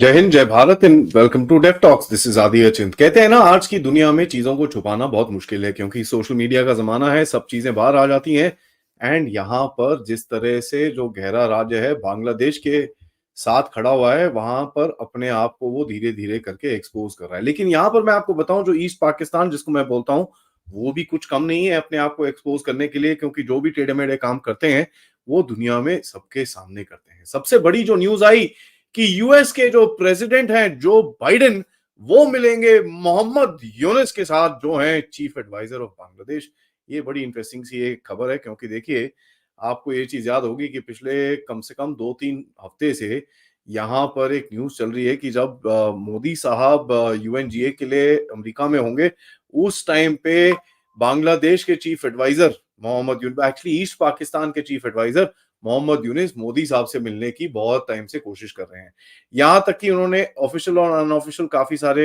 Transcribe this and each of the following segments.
जय हिंद, जय Bharat and welcome to Def talks. This is Aadi Achint. कहते हैं ना, आज की दुनिया में चीजों को छुपाना बहुत मुश्किल है क्योंकि सोशल मीडिया का जमाना है, सब चीजें बाहर आ जाती हैं। एंड यहाँ पर जिस तरह से जो गहरा राज्य है बांग्लादेश के साथ खड़ा हुआ है, वहां पर अपने आप को वो धीरे धीरे करके एक्सपोज कर रहा है। लेकिन यहाँ पर मैं आपको बताऊं, जो ईस्ट पाकिस्तान जिसको मैं बोलता हूँ, वो भी कुछ कम नहीं है अपने आप को एक्सपोज करने के लिए, क्योंकि जो भी टेढ़े मेढ़े काम करते हैं वो दुनिया में सबके सामने करते हैं। सबसे बड़ी जो न्यूज आई कि यूएस के जो प्रेसिडेंट हैं जो बाइडेन, वो मिलेंगे मोहम्मद यूनुस के साथ, जो हैं चीफ एडवाइजर ऑफ बांग्लादेश। ये बड़ी इंटरेस्टिंग सी एक खबर है, क्योंकि देखिए, आपको ये चीज याद होगी कि पिछले कम से कम 2-3 हफ्ते से यहाँ पर एक न्यूज चल रही है कि जब मोदी साहब यूएनजीए के लिए अमेरिका में होंगे, उस टाइम पे बांग्लादेश के chief adviser Mohammad Yunus, actually east Pakistan के चीफ एडवाइजर मोहम्मद यूनुस, मोदी साहब से मिलने की बहुत टाइम से कोशिश कर रहे हैं। यहां तक कि उन्होंने ऑफिशियल और अनऑफिशियल काफी सारे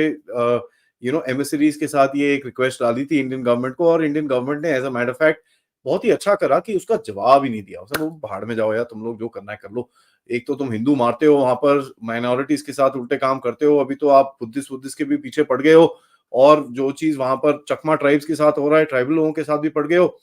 एमिसरीज के साथ ये एक रिक्वेस्ट डाली थी इंडियन गवर्नमेंट को, और इंडियन गवर्नमेंट ने as a matter of fact बहुत ही अच्छा करा कि उसका जवाब ही नहीं दिया। उसने वो भाड़ में जाओ यार, तुम लोग जो करना है कर लो। एक तो तुम हिंदू मारते हो, वहां पर माइनॉरिटीज के साथ उल्टे काम करते हो, अभी तो आप बुद्धिस्ट के भी पीछे पड़ गए हो, और जो चीज वहां पर चकमा ट्राइब्स के साथ हो रहा है, ट्राइबल लोगों के साथ भी पड़ गए हो।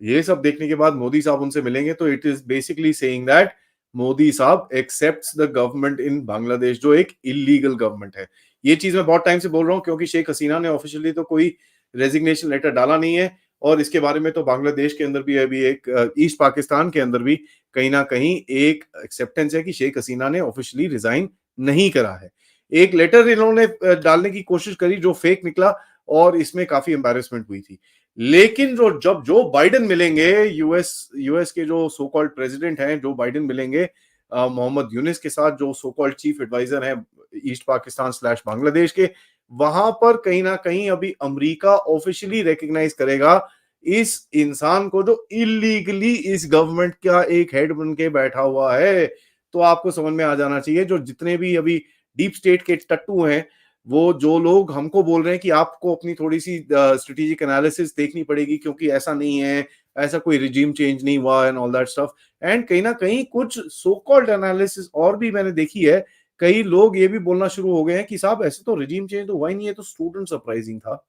ये सब देखने के बाद मोदी साहब उनसे मिलेंगे, तो it is basically saying that Modi साहब accepts the government in Bangladesh, जो एक इलीगल गवर्नमेंट है। ये चीज मैं बहुत टाइम से बोल रहा हूं, क्योंकि शेख हसीना ने ऑफिशियली तो कोई रेजिग्नेशन लेटर डाला नहीं है, और इसके बारे में तो बांग्लादेश के अंदर भी अभी एक ईस्ट पाकिस्तान के अंदर भी कहीं ना कहीं एक एक्सेप्टेंस है कि शेख हसीना ने ऑफिशियली रिजाइन नहीं करा है। एक लेटर इन्होंने डालने की कोशिश करी जो फेक निकला, और इसमें काफी एम्बैरेसमेंट हुई थी। लेकिन जब जो बाइडेन मिलेंगे, यूएस के जो सो कॉल्ड प्रेसिडेंट हैं, जो बाइडेन मिलेंगे मोहम्मद यूनुस के साथ, जो सो कॉल्ड चीफ एडवाइजर हैं ईस्ट पाकिस्तान स्लैश बांग्लादेश के, वहां पर कहीं ना कहीं अभी अमेरिका ऑफिशियली रिकग्नाइज करेगा इस इंसान को, जो इलीगली इस गवर्नमेंट का एक हेड बन के बैठा हुआ है। तो आपको समझ में आ जाना चाहिए, जो जितने भी अभी डीप स्टेट के टट्टू हैं, वो जो लोग हमको बोल रहे हैं कि आपको अपनी थोड़ी सी स्ट्रेटेजिक एनालिसिस देखनी पड़ेगी, क्योंकि ऐसा नहीं है, ऐसा कोई रिजीम चेंज नहीं हुआ and all that stuff. And कहीं ना कहीं कुछ सो कॉल्ड एनालिसिस और भी मैंने देखी है। कई लोग ये भी बोलना शुरू हो गए हैं कि साहब ऐसे तो रिजीम चेंज तो हुआ ही नहीं है, तो स्टूडेंट सरप्राइजिंग था।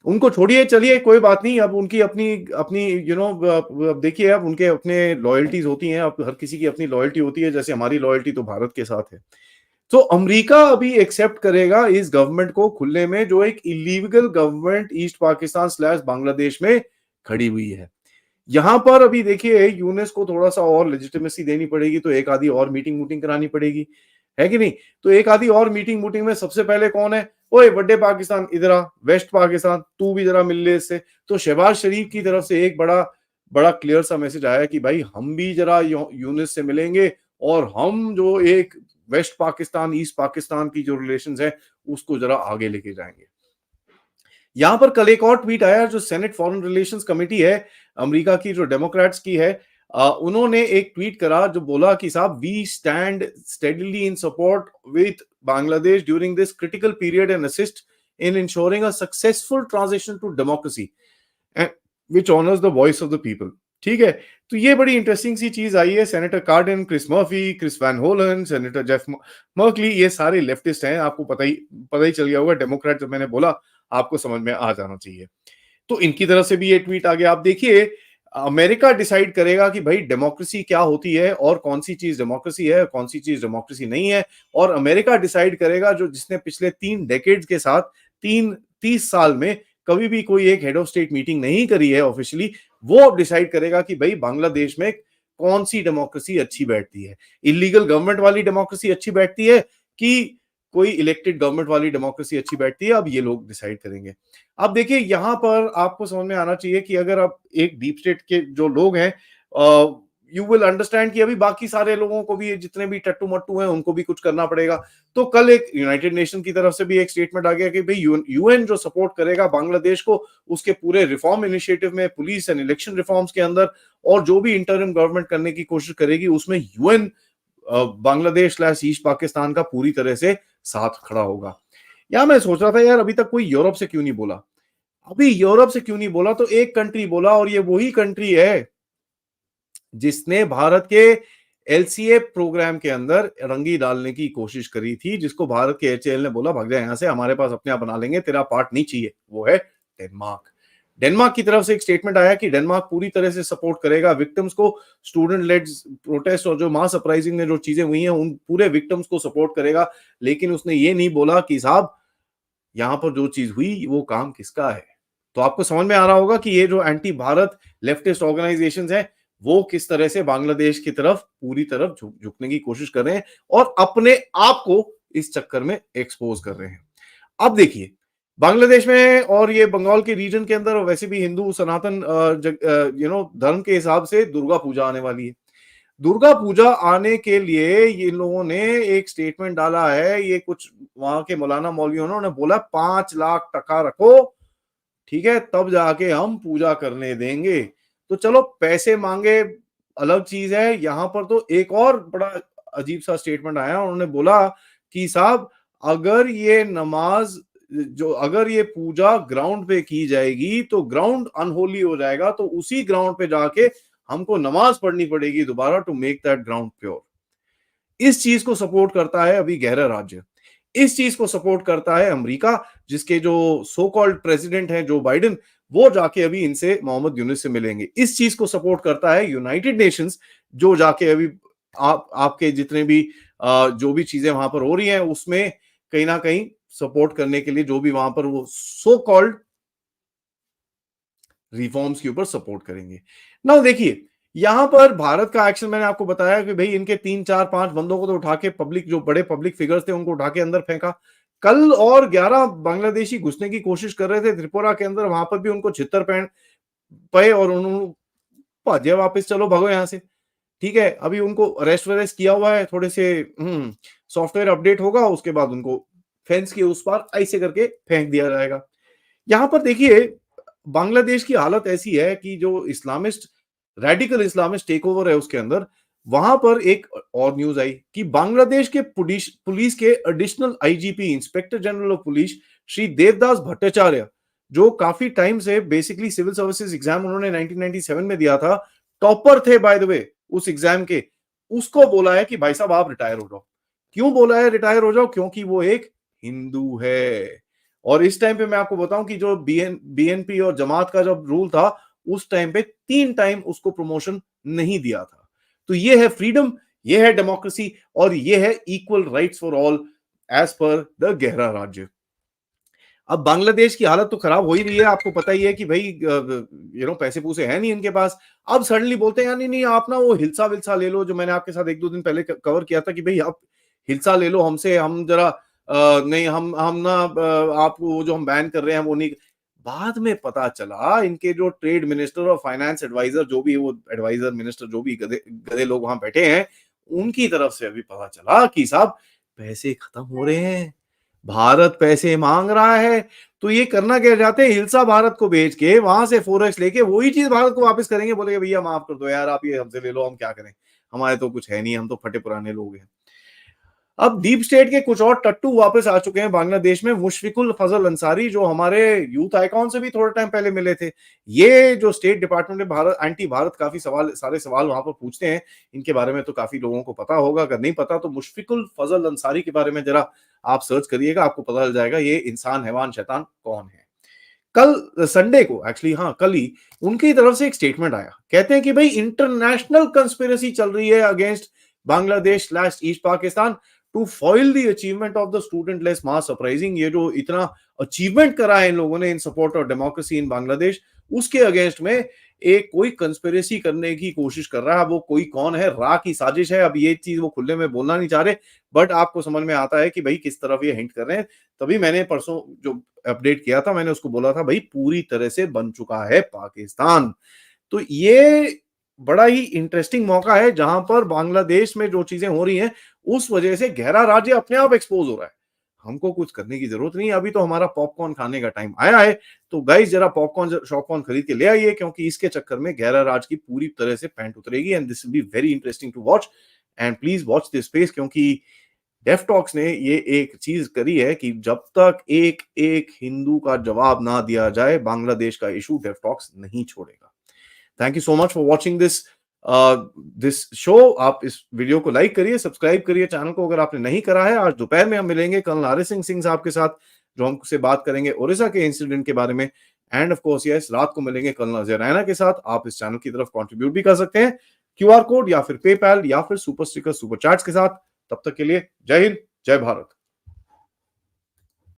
उनको छोड़िए, चलिए कोई बात नहीं। अब उनकी अपनी अपनी देखिए, अब उनके अपने लॉयल्टीज होती हैं, अब हर किसी की अपनी लॉयल्टी होती है, जैसे हमारी लॉयल्टी तो भारत के साथ है। तो अमेरिका अभी एक्सेप्ट करेगा इस गवर्नमेंट को खुलने में, जो एक illegal government east Pakistan slash Bangladesh में खड़ी हुई है। यहां पर अभी देखिए, यूनेस को थोड़ा सा और लेजिटिमेसी देनी पड़ेगी, तो एक आधी और मीटिंग वूटिंग करानी पड़ेगी, है कि नहीं? तो एक आधी और मीटिंग वूटिंग में सबसे पहले कौन है? ओए वड्डे पाकिस्तान, इधर आ, वेस्ट पाकिस्तान, तू भी जरा मिल ले इससे। तो शहबाज शरीफ की तरफ से एक बड़ा बड़ा क्लियर सा मैसेज आया कि भाई हम भी जरा यूनिस से मिलेंगे, और हम जो एक वेस्ट पाकिस्तान ईस्ट पाकिस्तान की जो रिलेशन है उसको जरा आगे लेके जाएंगे। यहां पर कल एक और ट्वीट आया, जो सेनेट फॉरेन रिलेशंस कमेटी है अमेरिका की, जो डेमोक्रेट्स की है, उन्होंने एक ट्वीट करा जो बोला कि साहब, we stand steadily in support with Bangladesh during this critical period and assist in ensuring a successful transition to democracy and which honours the voice of the people. ठीक है, तो ये बड़ी इंटरेस्टिंग सी चीज आई है। सेनेटर कार्डन, क्रिस मर्फी, क्रिस वैन होलन, senator Jeff Mercalli, ये सारे लेफ्टिस्ट हैं। आपको पता ही चल गया होगा, डेमोक्रेट जब मैंने बोला आपको समझ में आ जाना चाहिए। तो इनकी तरफ से भी ये ट्वीट आ गया। आप देखिए, अमेरिका डिसाइड करेगा कि भाई डेमोक्रेसी क्या होती है, और कौन सी चीज डेमोक्रेसी है, कौन सी चीज डेमोक्रेसी नहीं है। और अमेरिका डिसाइड करेगा, जो जिसने पिछले 3 डेकेड्स के साथ 30 साल में कभी भी कोई एक हेड ऑफ स्टेट मीटिंग नहीं करी है ऑफिशियली, वो अब डिसाइड करेगा कि भाई बांग्लादेश में कौन सी डेमोक्रेसी अच्छी बैठती है। इलीगल गवर्नमेंट वाली डेमोक्रेसी अच्छी बैठती है, कि कोई इलेक्टेड गवर्नमेंट वाली डेमोक्रेसी अच्छी बैठती है। अब ये लोग डिसाइड करेंगे। अब देखिए, यहां पर आपको समझ में आना चाहिए कि अगर आप एक डीप स्टेट के जो लोग हैं, यू विल अंडरस्टैंड कि अभी बाकी सारे लोगों को भी, जितने भी टट्टू मट्टू हैं, उनको भी कुछ करना पड़ेगा। तो कल एक यूनाइटेड नेशन की तरफ से भी एक स्टेटमेंट आ गया कि भाई यूएन जो सपोर्ट करेगा बांग्लादेश को उसके पूरे रिफॉर्म इनिशिएटिव में, पुलिस एंड इलेक्शन रिफॉर्म्स के अंदर, और जो भी इंटरिम गवर्नमेंट करने की कोशिश करेगी उसमें UN Bangladesh slash east Pakistan का पूरी तरह से साथ खड़ा होगा। या मैं सोच रहा था यार, अभी तक कोई यूरोप से क्यों नहीं बोला? अभी यूरोप से क्यों नहीं बोला? तो एक कंट्री बोला, और ये वही कंट्री है जिसने भारत के एलसीए प्रोग्राम के अंदर रंगी डालने की कोशिश करी थी, जिसको भारत के एचएएल ने बोला भाग जा यहां से, हमारे पास अपने आप बना लेंगे, तेरा पार्ट नहीं चाहिए। वो है डेनमार्क। डेनमार्क की तरफ से एक स्टेटमेंट आया कि डेनमार्क पूरी तरह से सपोर्ट करेगा विक्टिम्स को, स्टूडेंट लेड प्रोटेस्ट और जो मास अपराइजिंग में जो चीजें हुई हैं उन पूरे विक्टिम्स को सपोर्ट करेगा। लेकिन उसने ये नहीं बोला कि साहब यहां पर जो चीज हुई वो काम किसका है। तो आपको समझ में आ रहा होगा कि ये जो एंटी भारत लेफ्टिस्ट ऑर्गेनाइजेशंस हैं वो किस तरह से बांग्लादेश की तरफ पूरी तरफ झुकने की कोशिश कर रहे हैं और अपने आप को इस चक्कर में एक्सपोज कर रहे हैं। अब देखिए बांग्लादेश में और ये बंगाल के रीजन के अंदर वैसे भी हिंदू सनातन धर्म के हिसाब से दुर्गा पूजा आने वाली है। दुर्गा पूजा आने के लिए ये लोगों ने एक स्टेटमेंट डाला है, ये कुछ वहां के मौलाना मौलवियों ने उन्होंने बोला 5 लाख टका रखो, ठीक है, तब जाके हम पूजा करने देंगे। तो चलो पैसे मांगे अलग चीज है, यहां पर तो एक और बड़ा अजीब सा स्टेटमेंट आया। उन्होंने बोला कि साहब अगर ये नमाज अगर ये पूजा ग्राउंड पे की जाएगी तो ग्राउंड अनहोली हो जाएगा, तो उसी ग्राउंड पे जाके हमको नमाज पढ़नी पड़ेगी दोबारा to make that ground pure. इस चीज को सपोर्ट करता है अभी गहरा राज्य, इस चीज को सपोर्ट करता है अमेरिका, जिसके जो सो कॉल्ड प्रेसिडेंट हैं जो बाइडेन, वो जाके अभी इनसे मोहम्मद यूनुस से मिलेंगे। इस चीज को सपोर्ट करता है यूनाइटेड नेशंस, जो जाके अभी आपके जितने भी जो भी चीजें वहां पर हो रही हैं उसमें कहीं ना कहीं सपोर्ट करने के लिए जो भी वहां पर वो सो कॉल्ड रिफॉर्म्स के ऊपर सपोर्ट करेंगे। ना देखिए यहां पर भारत का एक्शन मैंने आपको बताया कि भाई इनके 3 4 5 बंदों को तो उठा के पब्लिक जो बड़े पब्लिक फिगर्स थे उनको उठा के अंदर फेंका। कल और 11 बांग्लादेशी घुसने की कोशिश कर रहे थे त्रिपुरा के अंदर, वहां पर भी उनको छितर पहन पे और उन्होंने भाजिया वापस, चलो भागो यहां से, ठीक है। अभी उनको अरेस्ट वरेस्ट किया हुआ है, थोड़े से सॉफ्टवेयर अपडेट होगा, उसके बाद उनको फेंस के उस पार ऐसे करके फेंक दिया जाएगा। यहां पर देखिए बांग्लादेश की हालत ऐसी है कि जो Islamist radical Islamist take over है उसके अंदर, वहां पर एक और न्यूज आई कि बांग्लादेश के पुलिस के additional IGP inspector general of police Shri Devdas Bhattacharya, जो काफी टाइम से बेसिकली सिविल सर्विसेज एग्जाम उन्होंने 1997 में दिया था, टॉपर थे बाय द वे उस एग्जाम के, उसको बोला है कि भाई साहब आप रिटायर हो जाओ। क्यों बोला है रिटायर हो जाओ? क्योंकि वो एक हिंदू है। और इस टाइम पे मैं आपको बताऊं कि जो बीएनपी और जमात का जब रूल था उस टाइम पे 3 टाइम उसको प्रमोशन नहीं दिया था। तो ये है फ्रीडम, ये है डेमोक्रेसी और ये है equal rights for all as per the गहरा राज्य। अब बांग्लादेश की हालत तो खराब हो ही रही है, आपको पता ही है कि भाई पैसे पूसे हैं नहीं इनके पास। अब सडनली बोलते हैं नहीं नहीं आप ना वो हिल्सा विल्सा ले लो, जो मैंने आपके साथ 1 2 दिन पहले कवर किया था कि भाई आप हिल्सा ले लो हमसे, हम जरा नहीं हम ना आपको वो जो हम बैन कर रहे हैं वो नहीं। बाद में पता चला इनके जो ट्रेड मिनिस्टर और फाइनेंस एडवाइजर, जो भी वो एडवाइजर मिनिस्टर जो भी गधे गधे लोग वहां बैठे हैं, उनकी तरफ से अभी पता चला कि साहब पैसे खत्म हो रहे हैं, भारत पैसे मांग रहा है। तो ये करना क्या चाहते हैं, हिल्सा भारत को भेज के वहां से फोरेक्स लेके वही चीज भारत को वापस करेंगे, बोलेंगे भैया माफ कर दो यार, आप ये हमसे ले लो, हम क्या करें, हमारे तो कुछ है नहीं, हम तो फटे पुराने लोग हैं। अब डीप स्टेट के कुछ और टट्टू वापस आ चुके हैं बांग्लादेश में। मुशफिकुल फजल अंसारी, जो हमारे यूथ आइकॉन से भी थोड़ा टाइम पहले मिले थे, ये जो स्टेट डिपार्टमेंट में भारत एंटी भारत काफी सारे सवाल वहां पर पूछते हैं, इनके बारे में तो काफी लोगों को पता होगा, अगर नहीं पता तो मुशफिकुल फजल अंसारी के बारे में जरा आप सर्च करिएगा, आपको पता चल जाएगा ये इंसान हैवान शैतान कौन है। कल संडे को एक्चुअली, हाँ कल ही, उनकी तरफ से एक स्टेटमेंट आया, कहते हैं कि भाई इंटरनेशनल कंस्पिरेसी चल रही है against Bangladesh / east Pakistan to foil the achievement of the student led mass uprising. ये जो इतना अचीवमेंट करा है इन लोगों ने in support of democracy in Bangladesh, उसके अगेंस्ट में एक कोई कंस्पिरेसी करने की कोशिश कर रहा है। वो कोई कौन है, रा की साजिश है, अब ये चीज वो खुले में बोलना नहीं चाह रहे, बट आपको समझ में आता है कि भाई किस तरफ ये हिंट कर रहे हैं। तभी मैंने परसों जो अपडेट किया था, मैंने उसको बोला था भाई पूरी तरह से बन चुका है पाकिस्तान। तो ये बड़ा ही इंटरेस्टिंग मौका है जहां पर बांग्लादेश में जो चीजें हो रही हैं उस वजह से गहरा राज्य अपने आप एक्सपोज हो रहा है। हमको कुछ करने की जरूरत नहीं, अभी तो हमारा पॉपकॉर्न खाने का टाइम आया है। तो गाइस जरा पॉपकॉर्न शॉपकॉर्न खरीद के ले आइए, क्योंकि इसके चक्कर में गहरा राज की पूरी तरह से पैंट उतरेगी and this will be very interesting to watch. And please watch this space, क्योंकि डेफ टॉक्स ने ये एक चीज करी है कि जब तक एक एक हिंदू का जवाब ना दिया जाए बांग्लादेश का इशू डेफ टॉक्स नहीं छोड़ेगा। Thank you so much for watching this this show. आप इस वीडियो को लाइक करिए, सब्सक्राइब करिए चैनल को अगर आपने नहीं करा है। आज दोपहर में हम मिलेंगे कर्नल आरिफ सिंह साहब के साथ, जो हमसे बात करेंगे ओडिशा के इंसिडेंट के बारे में। एंड ऑफ कोर्स यस, रात को मिलेंगे कर्नल अजय रैना के साथ। आप इस चैनल की तरफ कंट्रीब्यूट भी कर सकते हैं क्यूआर कोड या फिर पेपैल या फिर सुपर स्टिकर सुपर चैट्स के साथ। तब तक के लिए जय हिंद, जय भारत।